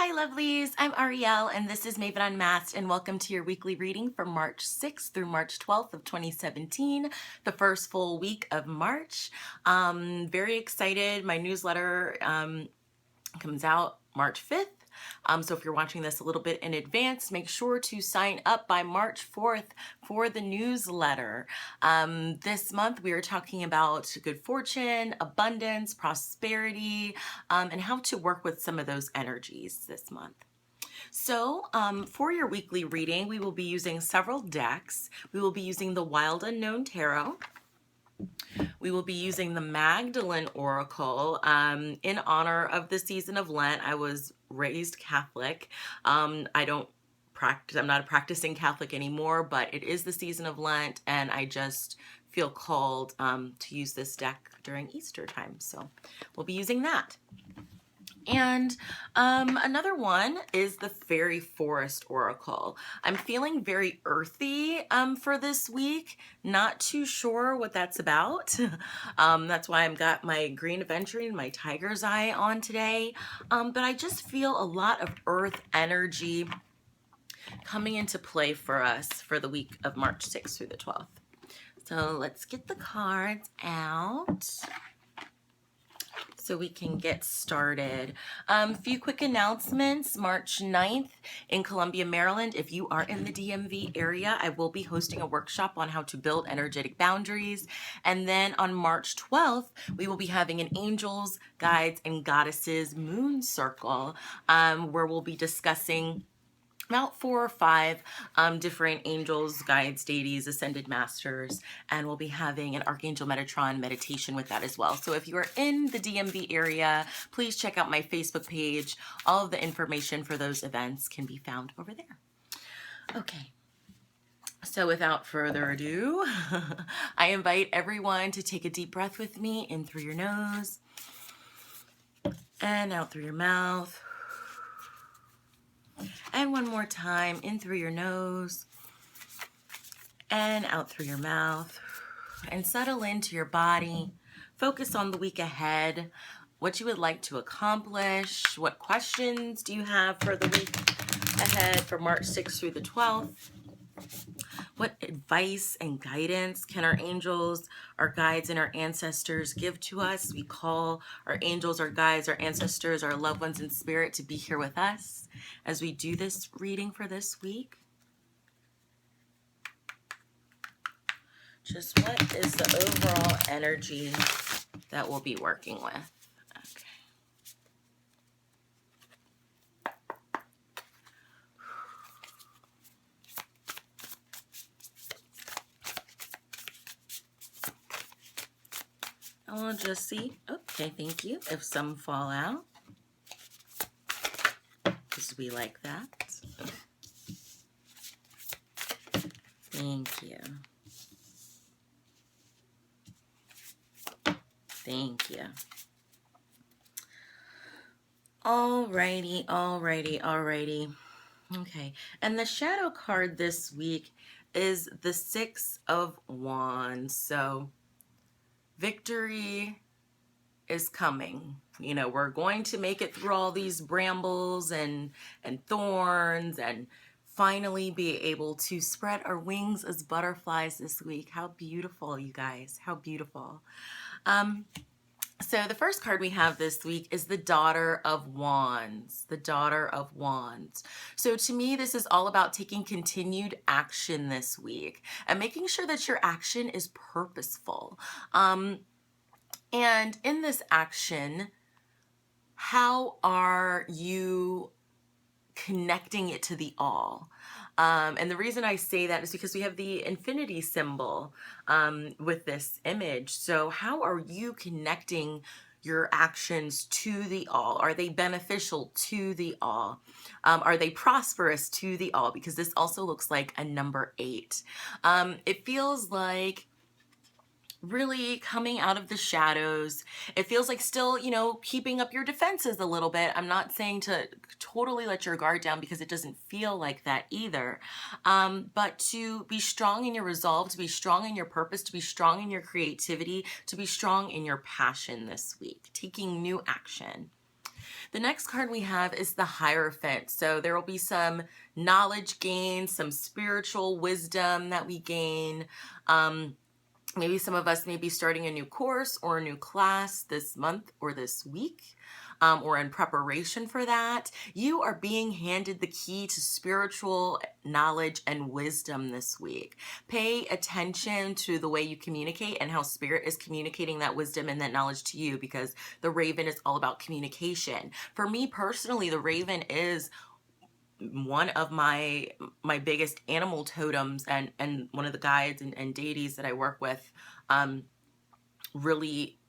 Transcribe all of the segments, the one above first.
Hi lovelies, I'm Ariel and this is Maven Unmasked and welcome to your weekly reading for March 6th through March 12th of 2017, the first full week of March. Very excited. My newsletter comes out March 5th. So if you're watching this a little bit in advance, make sure to sign up by March 4th for the newsletter. This month we are talking about good fortune, abundance, prosperity, and how to work with some of those energies this month. So for your weekly reading, we will be using several decks. We will be using the Wild Unknown Tarot. We will be using the Magdalene Oracle. In honor of the season of Lent, I was raised Catholic. I'm not a practicing Catholic anymore, but it is the season of Lent, and I just feel called to use this deck during Easter time. So we'll be using that. And another one is the Fairy Forest Oracle. I'm feeling very earthy for this week. Not too sure what that's about. That's why I've got my Green Aventurine and my Tiger's Eye on today. But I just feel a lot of earth energy coming into play for us for the week of March 6th through the 12th. So let's get the cards out so we can get started. A few quick announcements. March 9th in Columbia, Maryland. If you are in the DMV area, I will be hosting a workshop on how to build energetic boundaries. And then on March 12th, we will be having an Angels, Guides, and Goddesses Moon Circle, where we'll be discussing about 4 or 5 different angels, guides, deities, ascended masters, and we'll be having an Archangel Metatron meditation with that as well. So if you are in the DMV area, please check out my Facebook page. All of the information for those events can be found over there. Okay. So without further ado, I invite everyone to take a deep breath with me in through your nose and out through your mouth. And one more time, in through your nose and out through your mouth. And settle into your body. Focus on the week ahead, what you would like to accomplish. What questions do you have for the week ahead for March 6th through the 12th? What advice and guidance can our angels, our guides, and our ancestors give to us? We call our angels, our guides, our ancestors, our loved ones in spirit to be here with us as we do this reading for this week. Just what is the overall energy that we'll be working with? Okay. And we'll just see. Okay, thank you. If some fall out, because we like that. Thank you. Thank you. Alrighty, alrighty, alrighty. Okay, and the shadow card this week is the Six of Wands. So victory is coming. You know, we're going to make it through all these brambles and thorns and finally be able to spread our wings as butterflies this week. How beautiful, you guys. How beautiful. So the first card we have this week is the Daughter of Wands. The Daughter of Wands. So to me, this is all about taking continued action this week and making sure that your action is purposeful. And in this action, how are you connecting it to the all? And the reason I say that is because we have the infinity symbol with this image. So how are you connecting your actions to the all? Are they beneficial to the all? Are they prosperous to the all? Because this also looks like a number 8. It feels like really coming out of the shadows. It feels like still, you know, keeping up your defenses a little bit. I'm not saying to totally let your guard down because it doesn't feel like that either. But to be strong in your resolve, to be strong in your purpose, to be strong in your creativity, to be strong in your passion this week, taking new action. The next card we have is the Hierophant. So there will be some knowledge gain, some spiritual wisdom that we gain. Maybe some of us may be starting a new course or a new class this month or this week. Or in preparation for that. You are being handed the key to spiritual knowledge and wisdom this week. Pay attention to the way you communicate and how Spirit is communicating that wisdom and that knowledge to you, because the Raven is all about communication. For me personally, the Raven is one of my biggest animal totems, and one of the guides and deities that I work with. Really,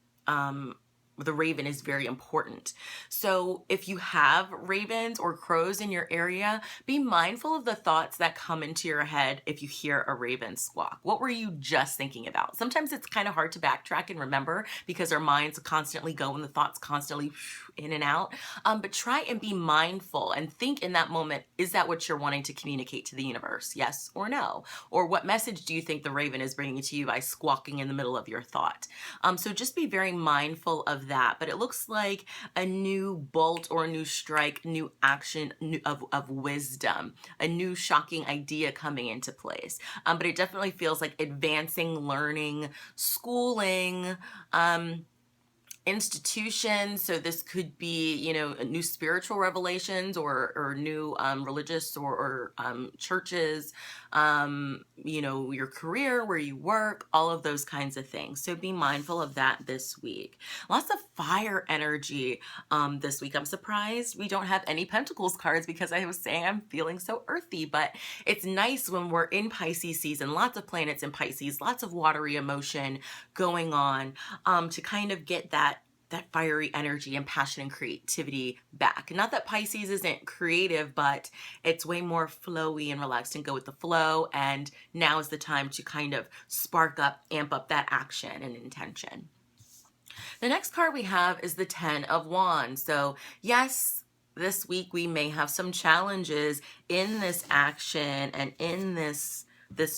the raven is very important. So if you have ravens or crows in your area, be mindful of the thoughts that come into your head if you hear a raven squawk. What were you just thinking about? Sometimes it's kind of hard to backtrack and remember because our minds constantly go and the thoughts constantly in and out. But try and be mindful and think in that moment, is that what you're wanting to communicate to the universe? Yes or no? Or what message do you think the raven is bringing to you by squawking in the middle of your thought? So just be very mindful of that. But it looks like a new bolt or a new strike, new action of wisdom, a new shocking idea coming into place. But it definitely feels like advancing learning, schooling, institutions. So this could be, you know, new spiritual revelations or new religious or churches, you know, your career, where you work, all of those kinds of things. So be mindful of that this week. Lots of fire energy this week. I'm surprised we don't have any Pentacles cards because I was saying I'm feeling so earthy, but it's nice when we're in Pisces season, lots of planets in Pisces, lots of watery emotion going on, to kind of get that fiery energy and passion and creativity back. Not that Pisces isn't creative, but it's way more flowy and relaxed and go with the flow. And now is the time to kind of spark up, amp up that action and intention. The next card we have is the Ten of Wands. So yes, this week we may have some challenges in this action and in this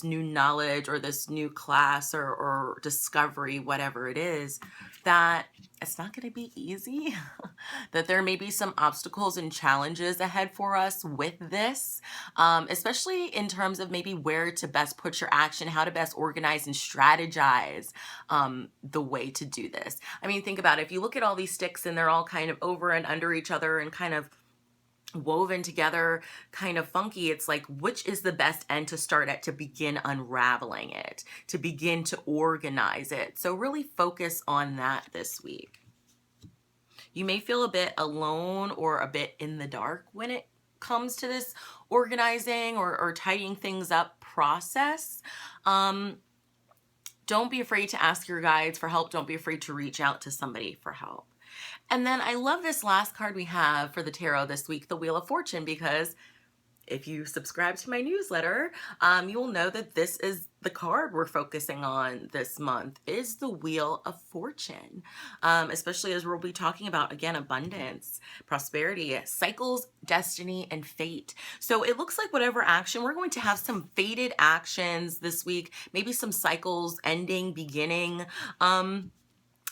new knowledge or this new class or discovery, whatever it is, that it's not going to be easy, that there may be some obstacles and challenges ahead for us with this, especially in terms of maybe where to best put your action, how to best organize and strategize the way to do this. I mean, think about it. If you look at all these sticks and they're all kind of over and under each other and kind of woven together, kind of funky, it's like, which is the best end to start at to begin unraveling it, to begin to organize it? So really focus on that this week. You may feel a bit alone or a bit in the dark when it comes to this organizing or tidying things up process. Don't be afraid to ask your guides for help. Don't be afraid to reach out to somebody for help. And then I love this last card we have for the tarot this week, the Wheel of Fortune, because if you subscribe to my newsletter, you will know that this is the card we're focusing on this month, is the Wheel of Fortune, especially as we'll be talking about, again, abundance, prosperity, cycles, destiny, and fate. So it looks like whatever action, we're going to have some fated actions this week, maybe some cycles ending, beginning.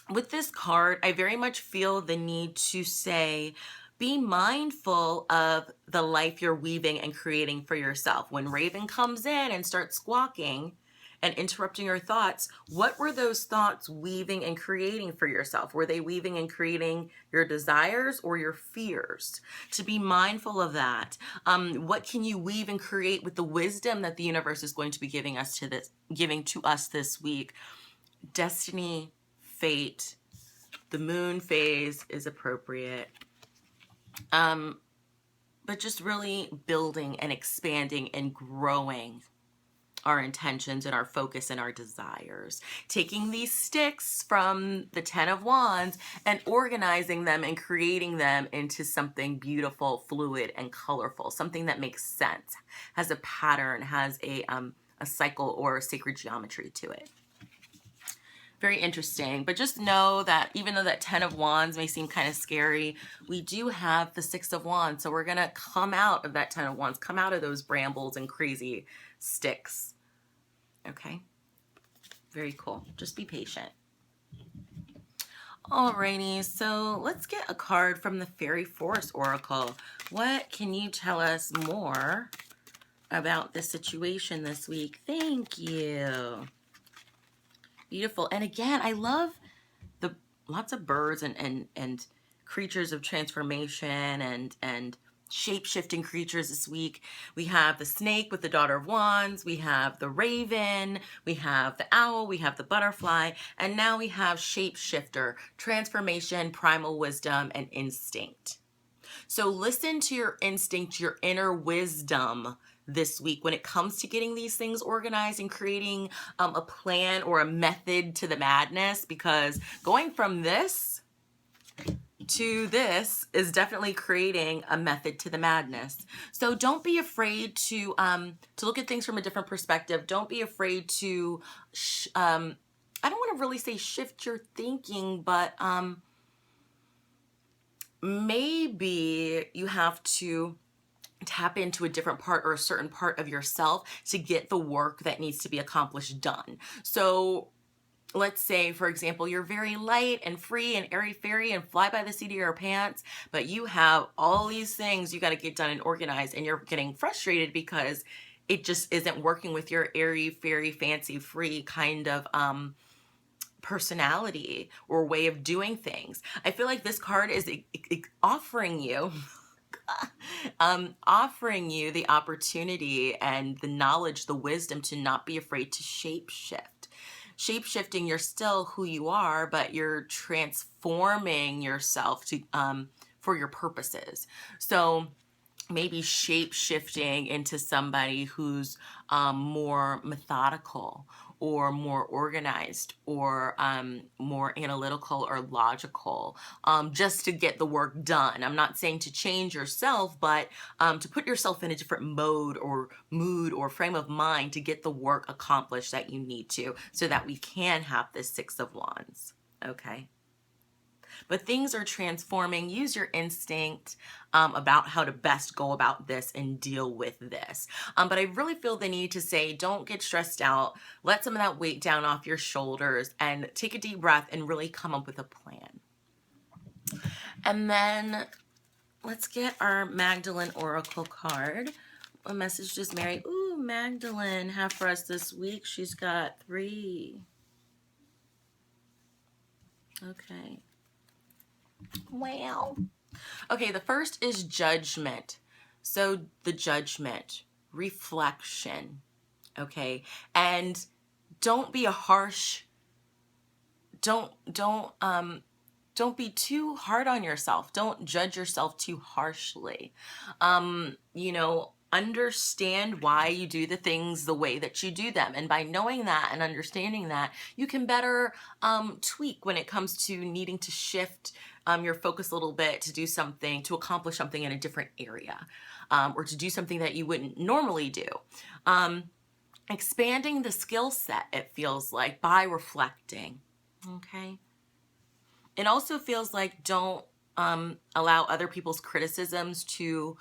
With this card, I very much feel the need to say, be mindful of the life you're weaving and creating for yourself. When Raven comes in and starts squawking and interrupting your thoughts, what were those thoughts weaving and creating for yourself? Were they weaving and creating your desires or your fears? To be mindful of that. What can you weave and create with the wisdom that the universe is going to be giving to us this week? Destiny, fate, the moon phase is appropriate. But just really building and expanding and growing our intentions and our focus and our desires. Taking these sticks from the Ten of Wands and organizing them and creating them into something beautiful, fluid, and colorful. Something that makes sense, has a pattern, has a cycle or a sacred geometry to it. Very interesting, but just know that even though that Ten of Wands may seem kind of scary, we do have the Six of Wands. So we're going to come out of that Ten of Wands, come out of those brambles and crazy sticks. Okay. Very cool. Just be patient. Alrighty, so let's get a card from the Fairy Forest Oracle. What can you tell us more about the situation this week? Thank you. Beautiful. And again, I love the lots of birds and creatures of transformation and shape-shifting creatures this week. We have the snake with the Daughter of Wands, we have the raven, we have the owl, we have the butterfly, and now we have shapeshifter, transformation, primal wisdom, and instinct. So listen to your instinct, your inner wisdom this week when it comes to getting these things organized and creating a plan or a method to the madness, because going from this to this is definitely creating a method to the madness. So don't be afraid to look at things from a different perspective. Don't be afraid to I don't want to really say shift your thinking, but maybe you have to tap into a different part or a certain part of yourself to get the work that needs to be accomplished done. So let's say, for example, you're very light and free and airy-fairy and fly by the seat of your pants, but you have all these things you got to get done and organized, and you're getting frustrated because it just isn't working with your airy-fairy, fancy-free kind of personality or way of doing things. I feel like this card is offering you offering you the opportunity and the knowledge, the wisdom to not be afraid to shape shift. Shape shifting, you're still who you are, but you're transforming yourself to for your purposes. So maybe shape shifting into somebody who's more methodical or more organized or more analytical or logical, just to get the work done. I'm not saying to change yourself, but to put yourself in a different mode or mood or frame of mind to get the work accomplished that you need to, so that we can have this Six of Wands. Okay. But things are transforming. Use your instinct about how to best go about this and deal with this. But I really feel the need to say, don't get stressed out. Let some of that weight down off your shoulders and take a deep breath and really come up with a plan. And then let's get our Magdalene Oracle card. What message does Mary, Magdalene, have for us this week? She's got 3. Okay. Wow. Okay, the first is judgment. So the judgment, reflection, okay? And don't be a harsh, don't be too hard on yourself. Don't judge yourself too harshly. Understand why you do the things the way that you do them. And by knowing that and understanding that, you can better tweak when it comes to needing to shift your focus a little bit to do something, to accomplish something in a different area, or to do something that you wouldn't normally do. Expanding the skill set, it feels like, by reflecting, okay? It also feels like don't allow other people's criticisms to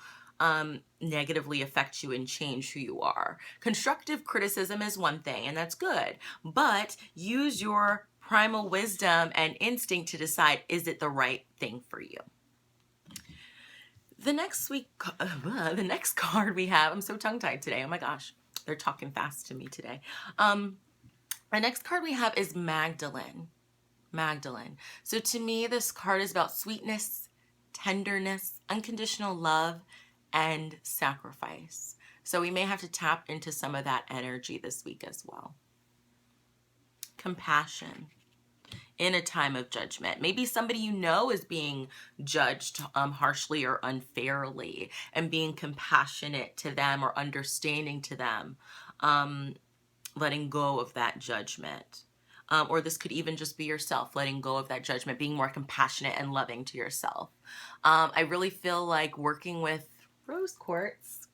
negatively affect you and change who you are. Constructive criticism is one thing, and that's good, but use your primal wisdom and instinct to decide, is it the right thing for you? The next card we have, I'm so tongue-tied today, oh my gosh, they're talking fast to me today. The next card we have is Magdalene. Magdalene. So to me, this card is about sweetness, tenderness, unconditional love, and sacrifice. So we may have to tap into some of that energy this week as well. Compassion in a time of judgment. Maybe somebody you know is being judged harshly or unfairly, and being compassionate to them or understanding to them, letting go of that judgment. Or this could even just be yourself, letting go of that judgment, being more compassionate and loving to yourself. I really feel like working with rose quartz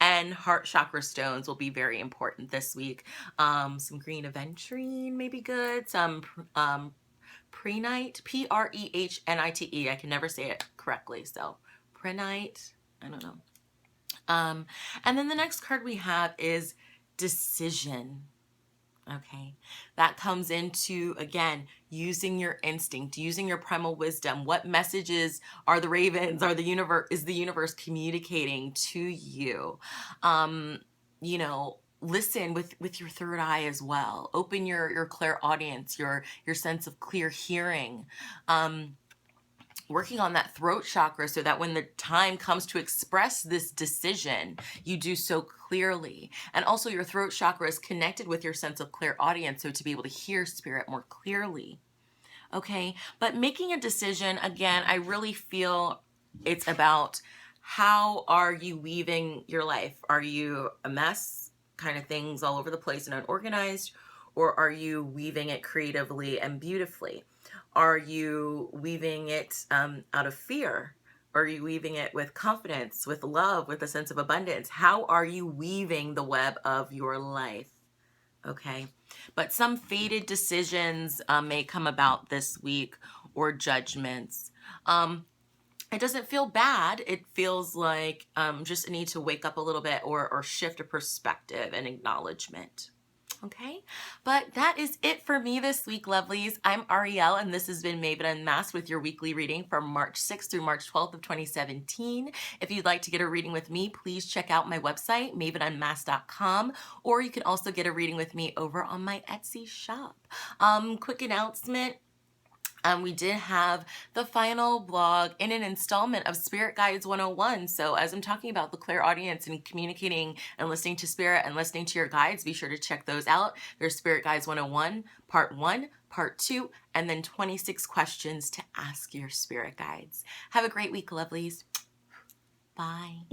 and heart chakra stones will be very important this week. Some green aventurine may be good. Some prehnite, Prehnite. I can never say it correctly, so prehnite, I don't know. And then the next card we have is decision. Okay, that comes into, again, using your instinct, using your primal wisdom. What messages are the ravens, are the universe, is the universe communicating to you? Um, Listen with your third eye as well. Open your clairaudience, your sense of clear hearing. Working on that throat chakra so that when the time comes to express this decision, you do so clearly. And also, your throat chakra is connected with your sense of clairaudience, so to be able to hear spirit more clearly. Okay, but making a decision, again, I really feel it's about how are you weaving your life? Are you a mess, kind of things all over the place and unorganized, or are you weaving it creatively and beautifully? Are you weaving it out of fear? Are you weaving it with confidence, with love, with a sense of abundance? How are you weaving the web of your life? Okay, but some fated decisions may come about this week, or judgments. It doesn't feel bad. It feels like just a need to wake up a little bit, or shift a perspective and acknowledgement. Okay, but that is it for me this week, lovelies. I'm Ariel, and this has been Maven Unmasked with your weekly reading from March 6th through March 12th of 2017. If you'd like to get a reading with me, please check out my website, mavenunmasked.com, or you can also get a reading with me over on my Etsy shop. Quick announcement. We did have the final blog in an installment of Spirit Guides 101. So as I'm talking about the clairaudience and communicating and listening to spirit and listening to your guides, be sure to check those out. There's Spirit Guides 101, part 1, part 2, and then 26 questions to ask your spirit guides. Have a great week, lovelies. Bye.